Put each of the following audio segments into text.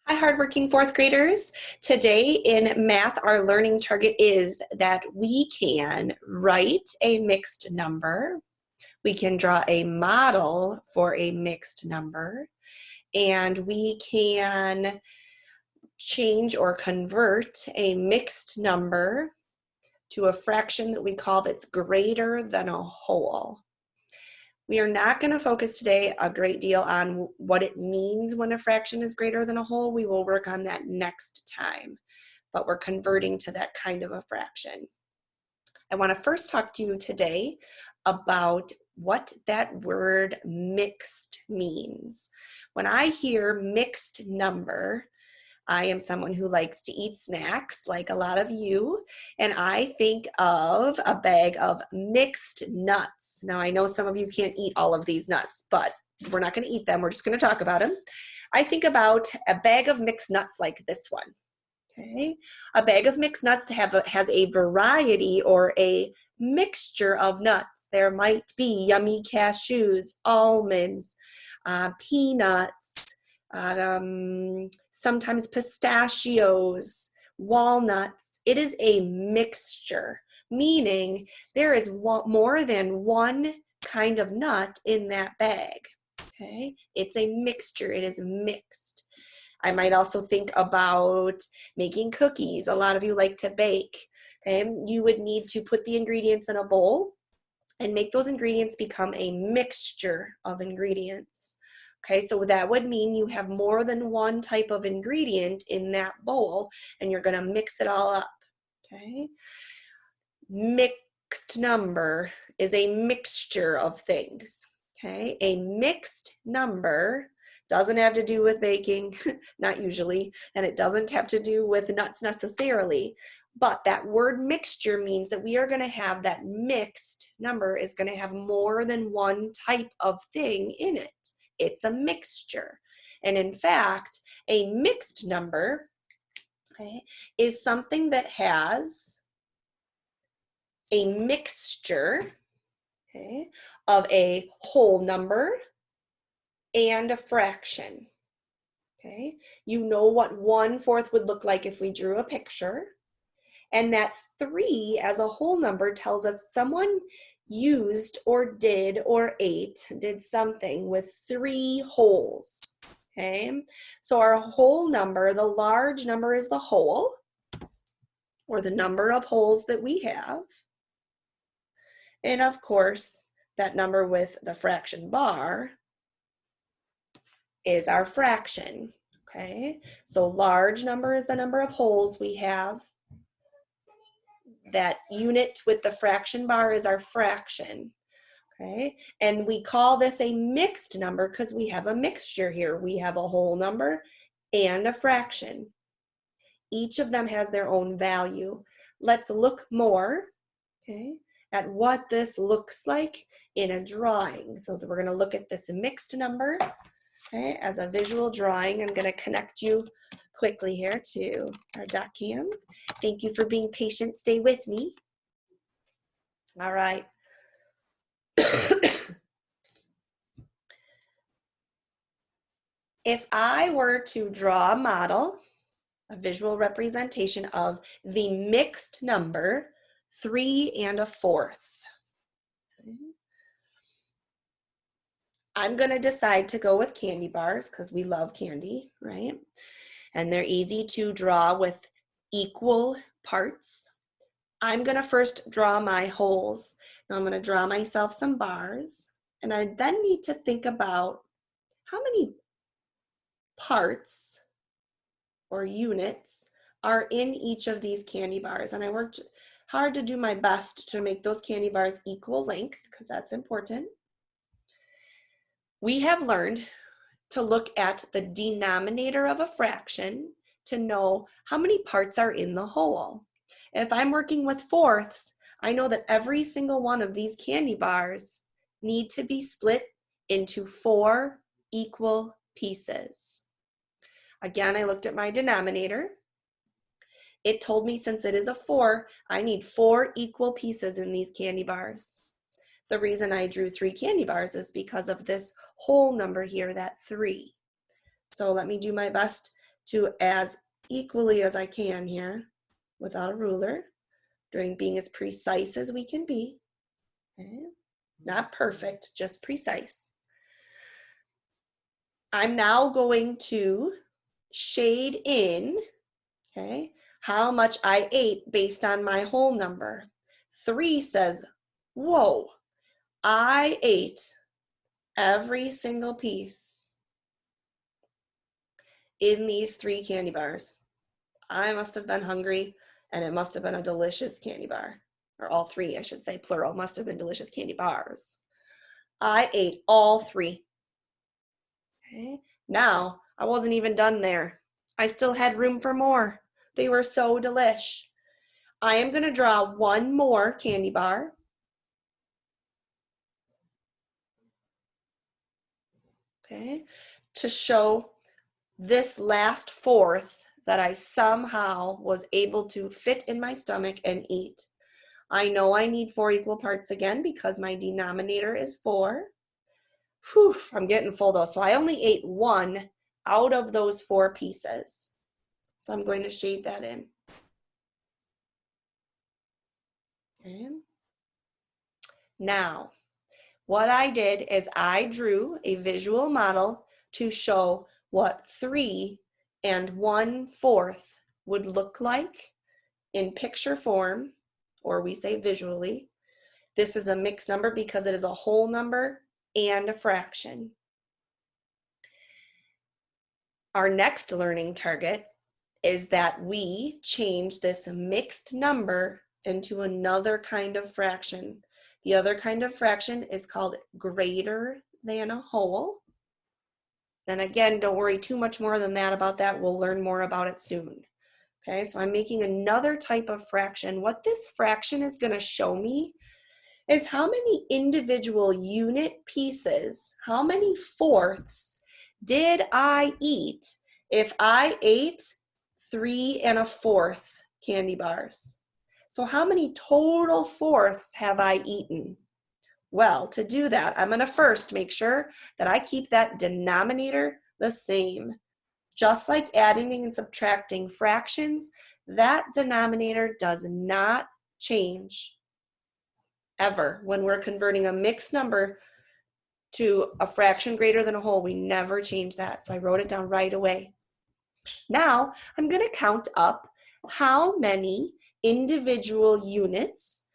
Hi, hardworking fourth graders. Today in math, our learning target is that we can write a mixed number, we can draw a model for a mixed number, and we can change or convert a mixed number to a fraction that we call that's greater than a whole. We are not going to focus today a great deal on what it means when a fraction is greater than a whole. We will work on that next time, but we're converting to that kind of a fraction. I want to first talk to you today about what that word mixed means. When I hear mixed number, I am someone who likes to eat snacks like a lot of you, and I think of a bag of mixed nuts. Now, I know some of you can't eat all of these nuts, but we're not going to eat them. We're just going to talk about them. I think about a bag of mixed nuts like this one. Okay, a bag of mixed nuts has a variety or a mixture of nuts. There might be yummy cashews, almonds, peanuts, sometimes pistachios, walnuts. It is a mixture, meaning there is more than one kind of nut in that bag. Okay, it's a mixture. It is mixed. I might also think about making cookies. A lot of you like to bake. Okay, you would need to put the ingredients in a bowl and make those ingredients become a mixture of ingredients. Okay, so that would mean you have more than one type of ingredient in that bowl, and you're going to mix it all up. Okay, mixed number is a mixture of things. Okay, a mixed number doesn't have to do with baking, not usually, and it doesn't have to do with nuts necessarily. But that word mixture means that we are going to have that mixed number is going to have more than one type of thing in it. It's a mixture. And in fact, a mixed number, okay, is something that has a mixture, okay, of a whole number and a fraction. Okay, you know what 1/4 would look like if we drew a picture. And that 3 as a whole number tells us someone used or did or did something with 3 wholes. Okay, so our whole number, the large number is the whole, or the number of wholes that we have. And of course, that number with the fraction bar is our fraction. Okay, so large number is the number of wholes we have. That unit with the fraction bar is our fraction, okay? And we call this a mixed number because we have a mixture here. We have a whole number and a fraction. Each of them has their own value. Let's look more, okay, at what this looks like in a drawing. So we're gonna look at this mixed number, okay, as a visual drawing. I'm gonna connect you quickly here to our DocCam. Thank you for being patient. Stay with me. All right. If I were to draw a model, a visual representation of the mixed number 3 1/4, okay, I'm going to decide to go with candy bars because we love candy, right? And they're easy to draw with equal parts. I'm going to first draw my holes. Now I'm going to draw myself some bars, and I then need to think about how many parts or units are in each of these candy bars. And I worked hard to do my best to make those candy bars equal length because that's important. We have learned to look at the denominator of a fraction to know how many parts are in the whole. If I'm working with fourths, I know that every single one of these candy bars need to be split into 4 equal pieces. Again, I looked at my denominator. It told me since it is a 4, I need 4 equal pieces in these candy bars. The reason I drew 3 candy bars is because of this whole number here, that 3. So let me do my best to as equally as I can here without a ruler, being as precise as we can be. Okay. Not perfect, just precise. I'm now going to shade in, okay, how much I ate based on my whole number. 3 says, whoa, I ate every single piece in these 3 candy bars. I must have been hungry, and it must have been a delicious candy bar. Or all 3, I should say, plural, must have been delicious candy bars. I ate all 3. Okay. Now, I wasn't even done there. I still had room for more. They were so delish. I am going to draw one more candy bar. Okay, to show this last 4th that I somehow was able to fit in my stomach and eat. I know I need 4 equal parts again because my denominator is 4. Whew, I'm getting full though. So I only ate 1 out of those 4 pieces. So I'm going to shade that in. Okay. Now, what I did is I drew a visual model to show what 3 and 1/4 would look like in picture form, or we say visually. This is a mixed number because it is a whole number and a fraction. Our next learning target is that we change this mixed number into another kind of fraction. The other kind of fraction is called greater than a whole. And again, don't worry too much more than that about that. We'll learn more about it soon. Okay, so I'm making another type of fraction. What this fraction is going to show me is how many individual unit pieces, how many fourths did I eat if I ate 3 1/4 candy bars. So how many total fourths have I eaten? Well, to do that, I'm going to first make sure that I keep that denominator the same. Just like adding and subtracting fractions, that denominator does not change ever. When we're converting a mixed number to a fraction greater than a whole, we never change that. So I wrote it down right away. Now I'm going to count up how many individual units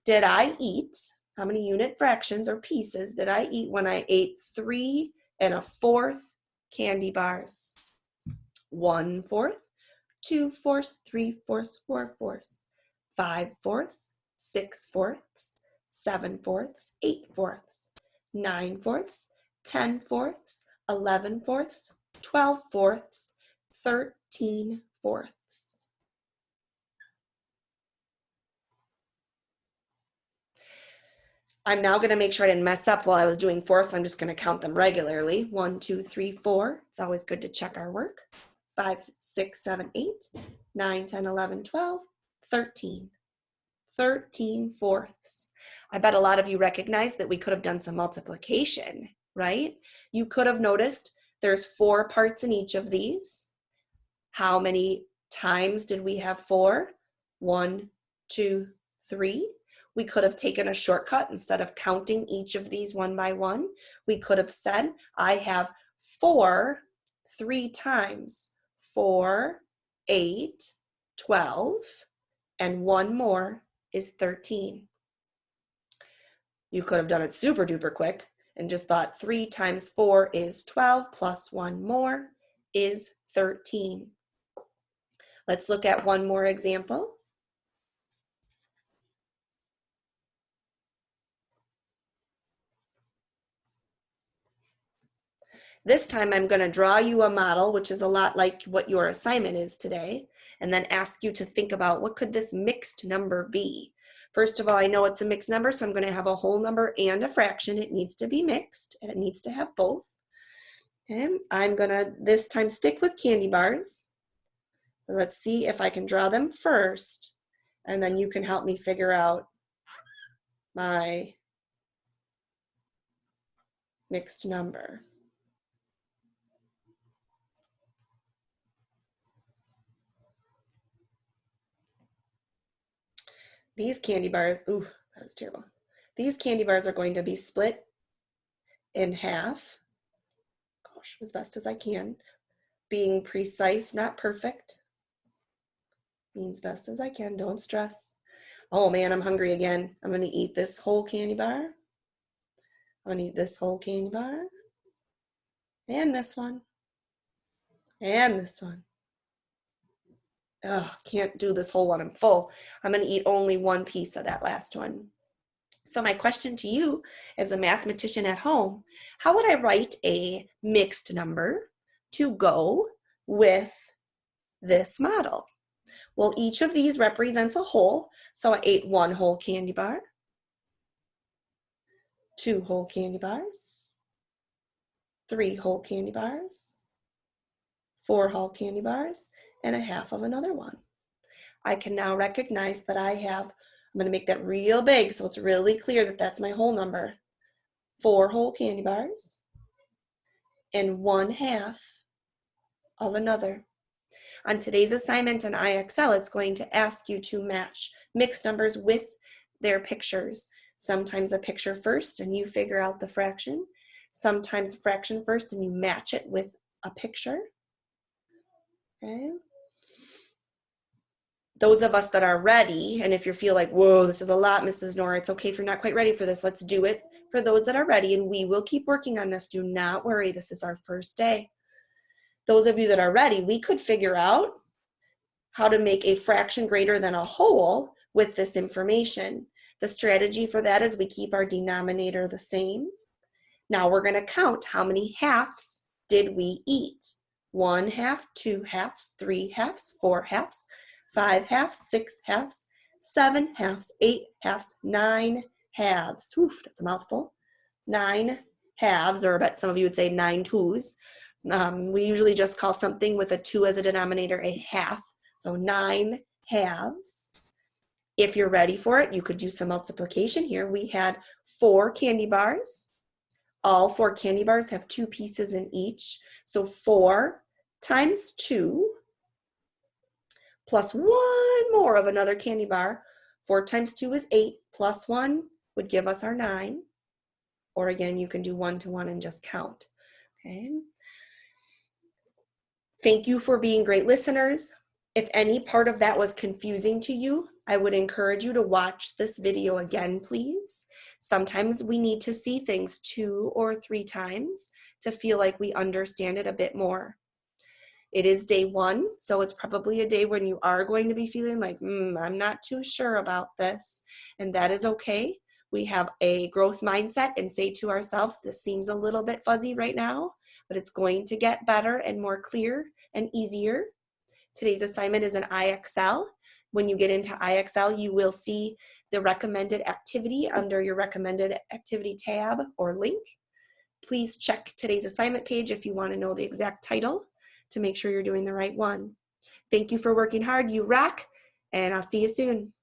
did I eat. How many unit fractions or pieces did I eat when I ate 3 1/4 candy bars? 1/4, 2/4, 3/4, 4/4, 5/4, 6/4, 7/4, 8/4, 9/4, 10/4, 11/4, 12/4, 13/4. I'm now going to make sure I didn't mess up while I was doing fourths. I'm just going to count them regularly. 1, 2, 3, 4. It's always good to check our work. 5, 6, 7, 8, 9, 10, 11, 12, 13. 13/4. I bet a lot of you recognize that we could have done some multiplication, right? You could have noticed there's 4 parts in each of these. How many times did we have 4? 1, 2, 3. We could have taken a shortcut. Instead of counting each of these one by one, we could have said, I have 4 3 times. 4, 8, 12, and 1 more is 13. You could have done it super duper quick and just thought 3 times 4 is 12 plus 1 more is 13. Let's look at one more example. This time I'm going to draw you a model, which is a lot like what your assignment is today, and then ask you to think about what could this mixed number be. First of all, I know it's a mixed number, so I'm going to have a whole number and a fraction. It needs to be mixed, and it needs to have both. Okay, I'm going to this time stick with candy bars. Let's see if I can draw them first, and then you can help me figure out my mixed number. These candy bars, ooh, that was terrible. These candy bars are going to be split in half. Gosh, as best as I can. Being precise, not perfect. Being as best as I can, don't stress. Oh man, I'm hungry again. I'm gonna eat this whole candy bar. I'm gonna eat this whole candy bar. And this one. And this one. Oh, can't do this whole one. I'm full. I'm gonna eat only one piece of that last one. So my question to you as a mathematician at home, how would I write a mixed number to go with this model? Well, each of these represents a whole. So I ate one whole candy bar, two whole candy bars, three whole candy bars, four whole candy bars, and a half of another one. I can now recognize that I have, I'm going to make that real big so it's really clear that that's my whole number. 4 whole candy bars and 1/2 of another. On today's assignment in IXL, it's going to ask you to match mixed numbers with their pictures. Sometimes a picture first and you figure out the fraction. Sometimes a fraction first and you match it with a picture. Okay. Those of us that are ready, and if you feel like, whoa, this is a lot, Mrs. Nora, it's okay if you're not quite ready for this. Let's do it for those that are ready, and we will keep working on this. Do not worry. This is our first day. Those of you that are ready, we could figure out how to make a fraction greater than a whole with this information. The strategy for that is we keep our denominator the same. Now we're going to count how many halves did we eat. 1/2, 2/2, 3/2, 4/2, 5/2, 6/2, 7/2, 8/2, 9/2. Oof, that's a mouthful. 9/2, or I bet some of you would say 9/2. We usually just call something with a 2 as a denominator a half. So 9/2. If you're ready for it, you could do some multiplication here. We had 4 candy bars. All 4 candy bars have 2 pieces in each. So 4 times 2 plus 1 more of another candy bar. 4 times 2 is 8, plus 1 would give us our 9. Or again, you can do 1 to 1 and just count. Okay. Thank you for being great listeners. If any part of that was confusing to you, I would encourage you to watch this video again, please. Sometimes we need to see things 2 or 3 times to feel like we understand it a bit more. It is day 1, so it's probably a day when you are going to be feeling like, I'm not too sure about this, and that is okay. We have a growth mindset and say to ourselves, this seems a little bit fuzzy right now, but it's going to get better and more clear and easier. Today's assignment is an IXL. When you get into IXL, you will see the recommended activity under your recommended activity tab or link. Please check today's assignment page if you want to know the exact title to make sure you're doing the right one. Thank you for working hard. You rock, and I'll see you soon.